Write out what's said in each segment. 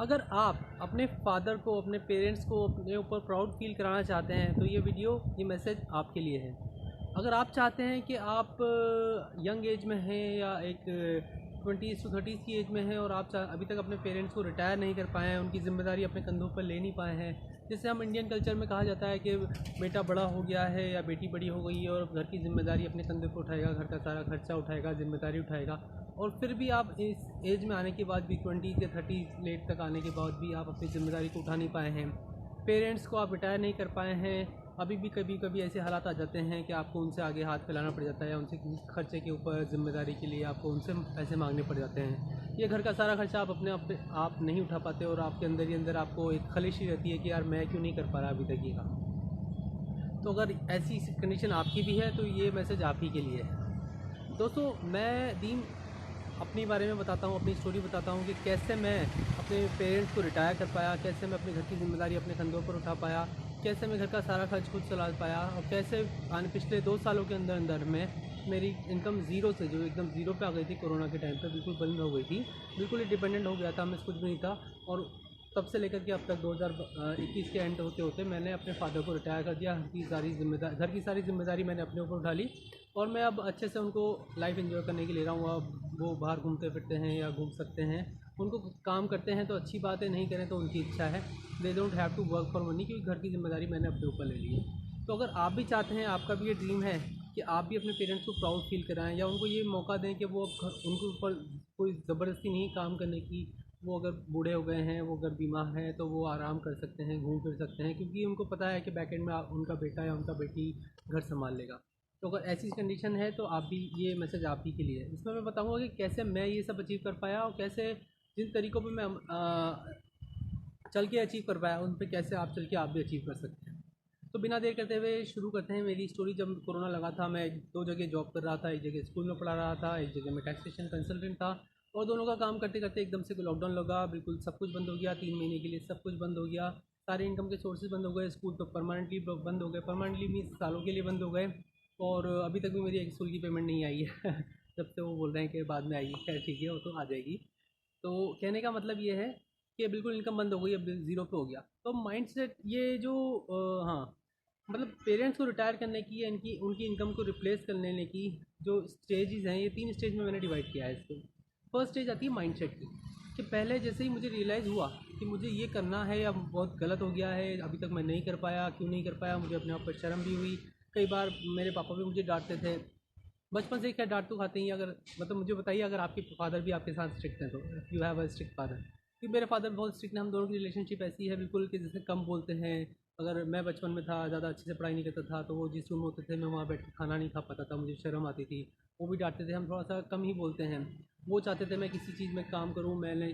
अगर आप अपने फादर को, अपने पेरेंट्स को अपने ऊपर प्राउड फील कराना चाहते हैं तो ये मैसेज आपके लिए है। अगर आप चाहते हैं कि आप यंग एज में हैं या एक 20s to 30s की एज में हैं और आप अभी तक अपने पेरेंट्स को रिटायर नहीं कर पाए हैं, उनकी ज़िम्मेदारी अपने कंधों पर ले नहीं पाए हैं, जैसे हम इंडियन कल्चर में कहा जाता है कि बेटा बड़ा हो गया है या बेटी बड़ी हो गई है और घर की ज़िम्मेदारी अपने कंधे पर उठाएगा, घर का सारा खर्चा उठाएगा, ज़िम्मेदारी उठाएगा, और फिर भी आप इस एज में आने के बाद भी 20s या 30s लेट तक आने के बाद भी आप अपनी ज़िम्मेदारी को उठा नहीं पाए हैं, पेरेंट्स को आप रिटायर नहीं कर पाए हैं, अभी भी कभी कभी ऐसे हालात आ जाते हैं कि आपको उनसे आगे हाथ फैलाना पड़ जाता है या उनसे किसी खर्चे के ऊपर ज़िम्मेदारी के लिए आपको उनसे पैसे मांगने पड़ जाते हैं। ये घर का सारा खर्चा आप अपने आप नहीं उठा पाते और आपके अंदर ही अंदर आपको एक खलिश ही रहती है कि यार मैं क्यों नहीं कर पा रहा अभी तक ये काम। तो अगर ऐसी कंडीशन आपकी भी है तो ये मैसेज आप ही के लिए है। दोस्तों, मैं दीन अपने बारे में बताता हूँ, अपनी स्टोरी बताता हूँ कि कैसे मैं अपने पेरेंट्स को रिटायर कर पाया, कैसे मैं अपने घर की ज़िम्मेदारी अपने कंधों पर उठा पाया, कैसे मैं घर का सारा खर्च खुद चला पाया, और कैसे पिछले 2 सालों के अंदर अंदर में मेरी इनकम ज़ीरो से जो एकदम ज़ीरो पे आ गई थी, कोरोना के टाइम पे बिल्कुल बंद हो गई थी, बिल्कुल ही डिपेंडेंट हो गया था, मैं कुछ भी नहीं था। और तब से लेकर के अब तक 2021 के एंड होते होते मैंने अपने फादर को रिटायर कर दिया। घर की सारी जिम्मेदारी मैंने अपने ऊपर उठा ली और मैं अब अच्छे से उनको लाइफ एंजॉय करने के लिए ले रहा हूँ। अब वो बाहर घूमते फिरते हैं या घूम सकते हैं, उनको काम करते हैं तो अच्छी बात है, नहीं करें तो उनकी इच्छा है। They don't have to work for money, क्योंकि घर की जिम्मेदारी मैंने अपने ऊपर ले ली है। तो अगर आप भी चाहते हैं, आपका भी ये ड्रीम है कि आप भी अपने पेरेंट्स को प्राउड फील कराएं या उनको ये मौका दें कि वो उनके ऊपर कोई ज़बरदस्ती नहीं काम करने की, वो अगर बूढ़े हो गए हैं, वो अगर बीमार हैं तो वो आराम कर सकते हैं, घूम फिर सकते हैं, क्योंकि उनको पता है कि बैक एंड में उनका बेटा या उनका बेटी घर संभाल लेगा। तो अगर ऐसी कंडीशन है तो आप भी, ये मैसेज आप ही के लिए है। इसमें मैं बताऊंगा कि कैसे मैं ये सब अचीव कर पाया और कैसे जिन तरीक़ों पे मैं चल के अचीव कर पाया उन पे कैसे आप चल के आप भी अचीव कर सकते हैं। तो बिना देर करते हुए शुरू करते हैं मेरी स्टोरी। जब कोरोना लगा था, मैं 2 जगह जॉब कर रहा था, एक जगह स्कूल में पढ़ा रहा था, एक जगह मैं टैक्सेशन कंसल्टेंट था, और दोनों का काम करते करते एकदम से लॉकडाउन लगा, बिल्कुल सब कुछ बंद हो गया। 3 महीने के लिए सब कुछ बंद हो गया, सारे इनकम के सोर्सेज बंद हो गए, स्कूल तो परमानेंटली बंद हो गए, परमानेंटली मीन्स सालों के लिए बंद हो गए, और अभी तक भी मेरी एक स्कूल की पेमेंट नहीं आई है जब से वो बोल रहे हैं कि बाद में आएगी। खैर ठीक है, वो तो आ जाएगी। तो कहने का मतलब ये है कि बिल्कुल इनकम बंद हो गई, अब ज़ीरो पे हो गया। तो माइंड सेट ये जो हाँ, मतलब पेरेंट्स को रिटायर करने की या इनकी उनकी इनकम को रिप्लेस करने की जो स्टेजेस हैं, ये 3 स्टेज में मैंने डिवाइड किया है इसको। फर्स्ट स्टेज आती है माइंडसेट की, कि पहले जैसे ही मुझे रियलाइज़ हुआ कि मुझे ये करना है या बहुत गलत हो गया है, अभी तक मैं नहीं कर पाया, क्यों नहीं कर पाया, मुझे अपने आप पर शर्म भी हुई। कई बार मेरे पापा भी मुझे डांटते थे, बचपन से ही क्या डांट तो खाते ही। अगर मतलब मुझे बताइए, अगर आपके फादर भी आपके साथ स्ट्रिक्ट हैं तो you have a strict father. कि मेरे फादर बहुत स्ट्रिक्ट हैं, हम दोनों की रिलेशनशिप ऐसी है बिल्कुल कि जैसे कम बोलते हैं। अगर मैं बचपन में था, ज़्यादा अच्छे से पढ़ाई नहीं करता था, तो वो जिस रूम में होते थे मैं वहाँ बैठ के खाना नहीं खा पाता था, मुझे शर्म आती थी। वो भी डांटते थे, हम थोड़ा सा कम ही बोलते हैं। वो चाहते थे मैं किसी चीज़ में काम करूँ, मैंने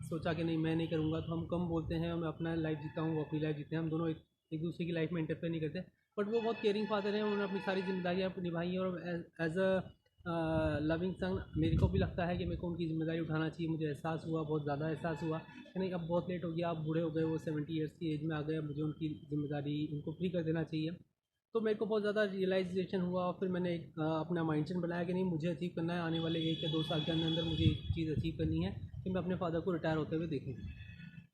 सोचा कि नहीं मैं नहीं करूँगा, तो हम कम बोलते हैं, मैं अपना लाइफ जीता हूँ, वो अपनी लाइफ जीते हैं, हम दोनों एक दूसरे की लाइफ में इंटरफेयर नहीं करते। बट वो बहुत केयरिंग फादर हैं, उन्होंने अपनी सारी जिम्मेदारियाँ निभाई हैं, और एज अ लविंग सन मेरे को भी लगता है कि मेरे को उनकी ज़िम्मेदारी उठाना चाहिए। मुझे एहसास हुआ, बहुत ज़्यादा एहसास हुआ कि नहीं अब बहुत लेट हो गया, अब बूढ़े हो गए, वो 70 ईयर्स की एज में आ गए, मुझे उनकी ज़िम्मेदारी उनको फ्री कर देना चाहिए। तो मेरे को बहुत ज़्यादा रियलाइजेशन हुआ, और फिर मैंने एक अपना माइंडसेट बनाया कि नहीं मुझे अचीव करना है, आने वाले 1 या 2 साल के अंदर अंदर मुझे एक चीज़ अचीव करनी है कि मैं अपने फादर को रिटायर होते हुए देखूँ।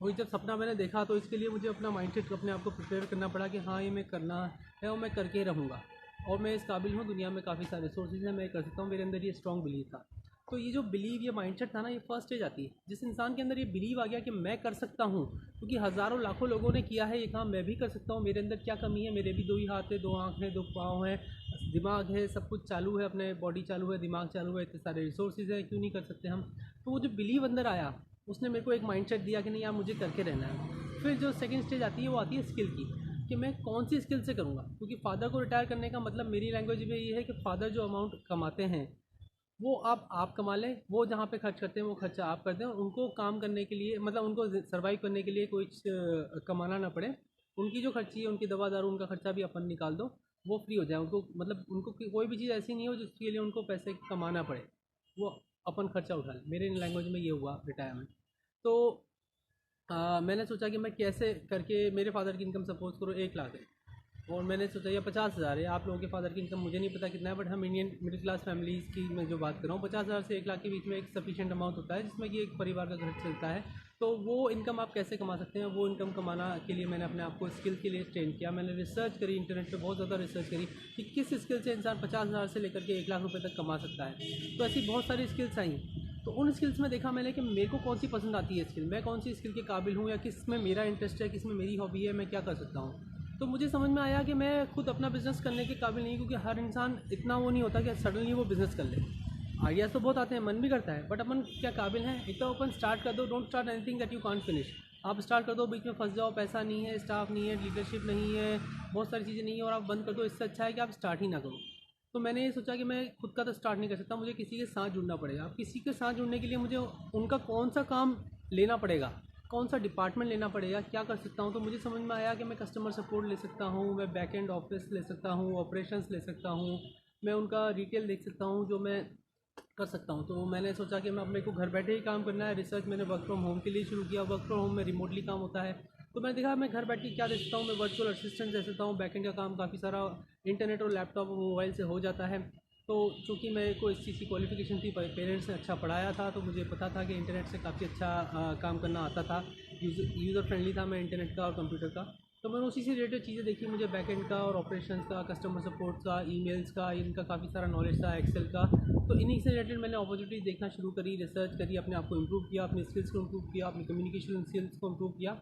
वही जब सपना मैंने देखा तो इसके लिए मुझे अपना माइंडसेट अपने आप को प्रिपेयर करना पड़ा कि हाँ ये मैं करना है और मैं करके ही रहूँगा, और मैं इस काबिल हूँ। दुनिया में काफ़ी सारे सोर्सेज हैं, मैं कर सकता हूँ, मेरे अंदर ये स्ट्रॉन्ग बिलीव था। तो ये जो बिलीव, ये माइंडसेट था ना, ये फर्स्ट स्टेज आती है जिस इंसान के अंदर ये बिलीव आ गया कि मैं कर सकता हूँ, क्योंकि हज़ारों लाखों लोगों ने किया है ये काम, मैं भी कर सकता हूँ। मेरे अंदर क्या कमी है, मेरे भी 2 ही हाथ है, 2 आँख हैं, 2 पाँव हैं, दिमाग है, सब कुछ चालू है, अपने बॉडी चालू है, दिमाग चालू है, इतने सारे रिसोर्सेज हैं, क्यों नहीं कर सकते हम। तो वो जो बिलीव अंदर आया, उसने मेरे को एक माइंडसेट दिया कि नहीं यार मुझे करके रहना है। फिर जो सेकंड स्टेज आती है वो आती है स्किल की, कि मैं कौन सी स्किल से करूँगा, क्योंकि फादर को रिटायर करने का मतलब मेरी लैंग्वेज में ये है कि फादर जो अमाउंट कमाते हैं वो आप कमा लें, वो जहाँ पे खर्च करते हैं वो खर्चा आप कर दें, और उनको काम करने के लिए, मतलब उनको सर्वाइव करने के लिए कोई कमाना ना पड़े। उनकी जो खर्ची है, उनकी दवा दारू, उनका खर्चा भी अपन निकाल दो, वो फ्री हो जाए। उनको मतलब उनको कोई भी चीज़ ऐसी नहीं हो जिसके लिए उनको पैसे कमाना पड़े, वो अपन खर्चा उठा लें। मेरे लैंग्वेज में ये हुआ रिटायरमेंट। तो मैंने सोचा कि मैं कैसे करके, मेरे फादर की इनकम सपोज करो 1 लाख है, और मैंने सोचा ये 50,000 है। आप लोगों के फादर की इनकम मुझे नहीं पता कितना है, बट हम इंडियन मिडिल क्लास फैमिलीज़ की मैं जो बात कर रहा हूँ, 50,000 से 1 लाख के बीच में एक सफिशिएंट अमाउंट होता है जिसमें कि एक परिवार का खर्च चलता है। तो वो इनकम आप कैसे कमा सकते हैं, वो इनकम कमाना के लिए मैंने अपने आप को स्किल के लिए ट्रेन किया। मैंने रिसर्च करी, इंटरनेट पे बहुत ज़्यादा रिसर्च करी कि किस स्किल से इंसान 50,000 से लेकर के 1 लाख रुपये तक कमा सकता है। तो ऐसी बहुत सारी स्किल्स आई। तो उन स्किल्स में देखा मैंने कि मेरे को कौन सी पसंद आती है स्किल, मैं कौन सी स्किल के काबिल हूँ, या किस में मेरा इंटरेस्ट है, किस में मेरी हॉबी है, मैं क्या कर सकता हूँ। तो मुझे समझ में आया कि मैं खुद अपना बिज़नेस करने के काबिल नहीं, क्योंकि हर इंसान इतना वो नहीं होता कि सडनली वो बिज़नेस कर ले। आइडियाज़ तो बहुत आते हैं, मन भी करता है, बट अपन क्या काबिल हैं। एक तो अपन स्टार्ट कर दो, don't start anything that you can't finish. आप स्टार्ट कर दो, बीच में फंस जाओ, पैसा नहीं है, स्टाफ नहीं है, लीडरशिप नहीं है, बहुत सारी चीज़ें नहीं है, और आप बंद कर दो। इससे अच्छा है कि आप स्टार्ट ही ना करो। तो मैंने ये सोचा कि मैं खुद का तो स्टार्ट नहीं कर सकता, मुझे किसी के साथ जुड़ना पड़ेगा। अब किसी के साथ जुड़ने के लिए मुझे उनका कौन सा काम लेना पड़ेगा, कौन सा डिपार्टमेंट लेना पड़ेगा, क्या कर सकता हूँ। तो मुझे समझ में आया कि मैं कस्टमर सपोर्ट ले सकता हूँ, मैं बैक एंड ऑफिस ले सकता हूँ, ऑपरेशंस ले सकता हूँ, मैं उनका रिटेल देख सकता हूँ, जो मैं कर सकता हूँ। तो मैंने सोचा कि मैं अपने को घर बैठे ही काम करना है। रिसर्च मैंने वर्क फ्रॉम होम के लिए शुरू किया। वर्क फ्रॉम होम में रिमोटली काम होता है, तो मैंने देखा मैं घर बैठ के क्या दे सकता हूँ। मैं वर्चुअल असिस्टेंट दे सकता हूँ, बैकेंड का काम काफ़ी सारा इंटरनेट और लैपटॉप और मोबाइल से हो जाता है। तो चूँकि मेरे को इस चीज़ की क्वालिफिकेशन थी, पेरेंट्स ने अच्छा पढ़ाया था, तो मुझे पता था कि इंटरनेट से काफ़ी अच्छा काम करना आता था। यूज़र फ्रेंडली था मैं इंटरनेट का और कंप्यूटर का। तो मैंने उसी से रिलेटेड चीज़ें देखी। मुझे बैकएंड का और ऑपरेशंस का, कस्टमर सपोर्ट का, ईमेल्स का, इनका काफ़ी सारा नॉलेज था, एक्सेल का। तो इन्हीं से रिलेटेड मैंने अपॉर्चुनिटीज़ देखना शुरू करी, रिसर्च करी, अपने आप को इम्प्रूव किया, अपने स्किल्स को इम्प्रूव किया, अपनी कम्युनिकेशन स्किल्स को इम्प्रूव किया।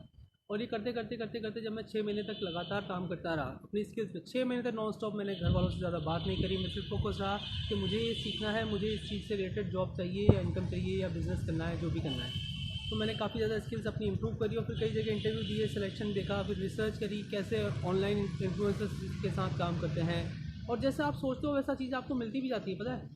और ये करते करते करते करते जब मैं 6 महीने तक लगातार काम करता रहा अपनी स्किल्स पे, 6 महीने तक नॉन स्टॉप, मैंने घर वालों से ज़्यादा बात नहीं करी। मैं सिर्फ फोकस रहा कि मुझे ये सीखना है, मुझे इस चीज़ से रिलेटेड जॉब चाहिए या इनकम चाहिए या बिज़नेस करना है, जो भी करना है। तो मैंने काफ़ी ज़्यादा स्किल्स अपनी इंप्रूव करी, और फिर कई जगह इंटरव्यू दिए, सिलेक्शन देखा, फिर रिसर्च करी कैसे ऑनलाइन इन्फ्लुएंसर्स के साथ काम करते हैं। और जैसे आप सोचते हो वैसा चीज़ आपको मिलती भी जाती है, पता है।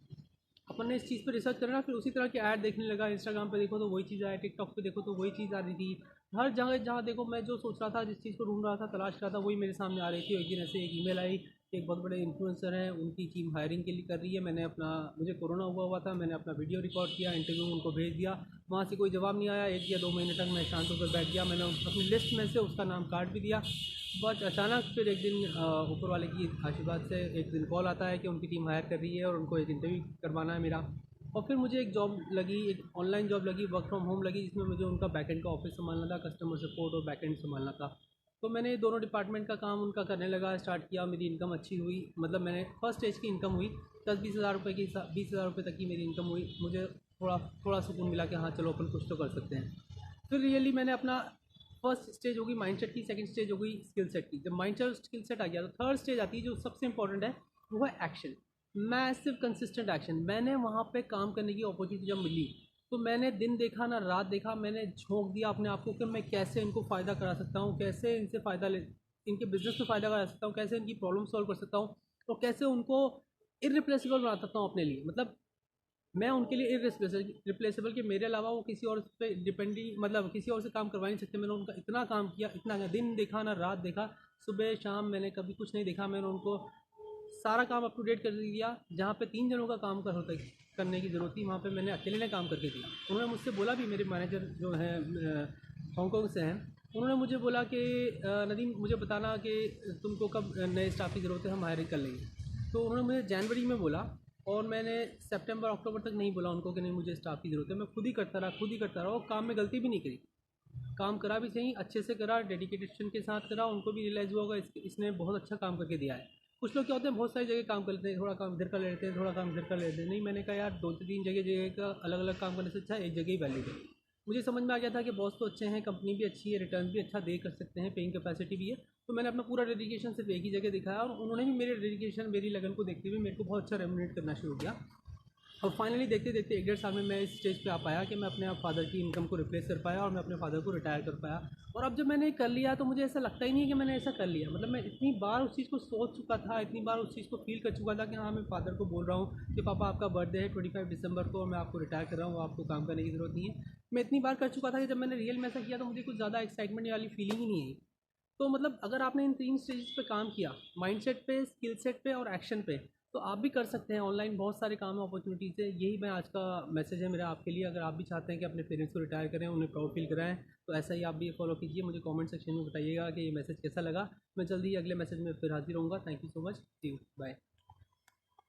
अपन ने इस चीज़ पे रिसर्च करा ना, फिर उसी तरह की ऐड देखने लगा। इंस्टाग्राम पे देखो तो वही चीज़ आया, टिकटॉक पे देखो तो वही चीज़ आ रही थी। हर जगह जहाँ देखो, मैं जो सोच रहा था, जिस चीज़ को ढूंढ रहा था, तलाश रहा था, वही मेरे सामने आ रही थी। एक दिन ऐसे एक ईमेल आई, एक बहुत बड़े इन्फ्लुएंसर हैं, उनकी टीम हायरिंग के लिए कर रही है। मुझे कोरोना हुआ था, मैंने अपना वीडियो रिकॉर्ड किया, इंटरव्यू उनको भेज दिया। वहाँ से कोई जवाब नहीं आया। 1 या 2 महीने तक मैं शांत होकर बैठ गया। मैंने अपनी लिस्ट में से उसका नाम काट भी दिया। बट अचानक फिर एक दिन ऊपर वाले की आशीर्वाद से एक दिन कॉल आता है कि उनकी टीम हायर कर रही है और उनको एक इंटरव्यू करवाना है मेरा। और फिर मुझे एक जॉब लगी, एक ऑनलाइन जॉब लगी, वर्क फ्रॉम होम लगी, जिसमें मुझे उनका बैकएंड का ऑफिस संभालना था, कस्टमर सपोर्ट और बैकएंड संभालना था। तो मैंने दोनों डिपार्टमेंट का काम उनका करने लगा, स्टार्ट किया। मेरी इनकम अच्छी हुई, मतलब मैंने फर्स्ट स्टेज की इनकम हुई 10-20 हज़ार रुपये की, 20 हज़ार रुपये तक की मेरी इनकम हुई। मुझे थोड़ा थोड़ा सुकून मिला कि हाँ चलो अपन कुछ तो कर सकते हैं। फिर रियली मैंने अपना फर्स्ट स्टेज हो गई माइंडसेट की, सेकंड स्टेज हो गई स्किल सेट की। जब माइंडसेट और स्किल सेट आ गया तो थर्ड स्टेज आती है जो सबसे इंपॉर्टेंट है, वो है एक्शन। Massive consistent action. मैंने वहाँ पे काम करने की अपॉर्चुनिटी जब मिली, तो मैंने दिन देखा ना रात देखा, मैंने झोंक दिया अपने आप को कि मैं कैसे इनको फ़ायदा करा सकता हूँ, कैसे इनसे फ़ायदा ले, इनके बिजनेस में फ़ायदा करा सकता हूँ, कैसे इनकी प्रॉब्लम सॉल्व कर सकता हूँ, और कैसे उनको इरिप्लेसेबल बना सकता हूँ अपने लिए। मतलब मैं उनके लिए इरिप्लेसेबल कि मेरे अलावा वो किसी और पे डिपेंडी, मतलब किसी और से काम करवा नहीं सकते। मैंने उनका इतना काम किया, इतना दिन देखा ना रात देखा, सुबह शाम मैंने कभी कुछ नहीं देखा। मैंने उनको सारा काम अप टू डेट कर दिया। जहाँ पे 3 जनों का काम करने की ज़रूरत थी, वहाँ पे मैंने अकेले ने काम करके दिया। उन्होंने मुझसे बोला भी, मेरे मैनेजर जो हैं हांगकॉन्ग से हैं, उन्होंने मुझे बोला कि नदीम मुझे बताना कि तुमको कब नए स्टाफ की ज़रूरत है, हम हायरिंग कर लेंगे। तो उन्होंने मुझे जनवरी में बोला, और मैंने सितंबर अक्टूबर तक नहीं बोला उनको कि नहीं मुझे स्टाफ की ज़रूरत है। मैं खुद ही करता रहा, और काम में गलती भी नहीं करी। काम करा भी सही, अच्छे से करा, डेडिकेशन के साथ करा। उनको भी रियलाइज़ हुआ होगा इसने बहुत अच्छा काम करके दिया है। कुछ लोग क्या होते हैं, बहुत सारी जगह काम कर लेते हैं, थोड़ा काम इधर कर लेते हैं, थोड़ा काम इधर कर लेते हैं। नहीं, मैंने कहा यार 2 से 3 जगह का अलग अलग काम करने से अच्छा एक जगह ही वैलिड है। मुझे समझ में आ गया था कि बॉस तो अच्छे हैं, कंपनी भी अच्छी है, रिटर्न भी अच्छा दे कर सकते हैं, पेइंग कैपेसिटी भी है। तो मैंने अपना पूरा डेडिकेशन सिर्फ एक ही जगह दिखाया, और उन्होंने भी मेरे डेडिकेशन, मेरी लगन को देखते हुए मेरे को बहुत अच्छा रेमुनेट करना शुरू किया। और फाइनली देखते देखते 1-1.5 साल में मैं इस स्टेज पे आ पाया कि मैं अपने फादर की इनकम को रिप्लेस कर पाया, और मैं अपने फादर को रिटायर कर पाया। और अब जब मैंने कर लिया तो मुझे ऐसा लगता ही नहीं है कि मैंने ऐसा कर लिया। मतलब मैं इतनी बार उस चीज़ को सोच चुका था, इतनी बार उस चीज़ को फील कर चुका था कि हाँ, मैं फादर को बोल रहा हूँ कि पापा आपका बर्थडे है 25 दिसंबर को, और मैं आपको रिटायर कर रहा हूँ, आपको काम करने की ज़रूरत नहीं है। मैं इतनी बार कर चुका था कि जब मैंने रियल में ऐसा किया तो मुझे कुछ ज़्यादा एक्साइटमेंट वाली फीलिंग ही नहीं आई। तो मतलब अगर आपने इन 3 स्टेजेस पे काम किया, माइंडसेट पे, स्किल सेट पे और एक्शन पे, तो आप भी कर सकते हैं। ऑनलाइन बहुत सारे काम अपॉर्चुनिटीज़ है। यही मैं आज का मैसेज है मेरा आपके लिए। अगर आप भी चाहते हैं कि अपने पेरेंट्स को रिटायर करें, उन्हें प्राउड फील कराएं, तो ऐसा ही आप भी फॉलो कीजिए। मुझे कमेंट सेक्शन में बताइएगा कि ये मैसेज कैसा लगा। मैं जल्दी ही अगले मैसेज में फिर हाजिर होऊंगा। Thank you so much. See you, bye.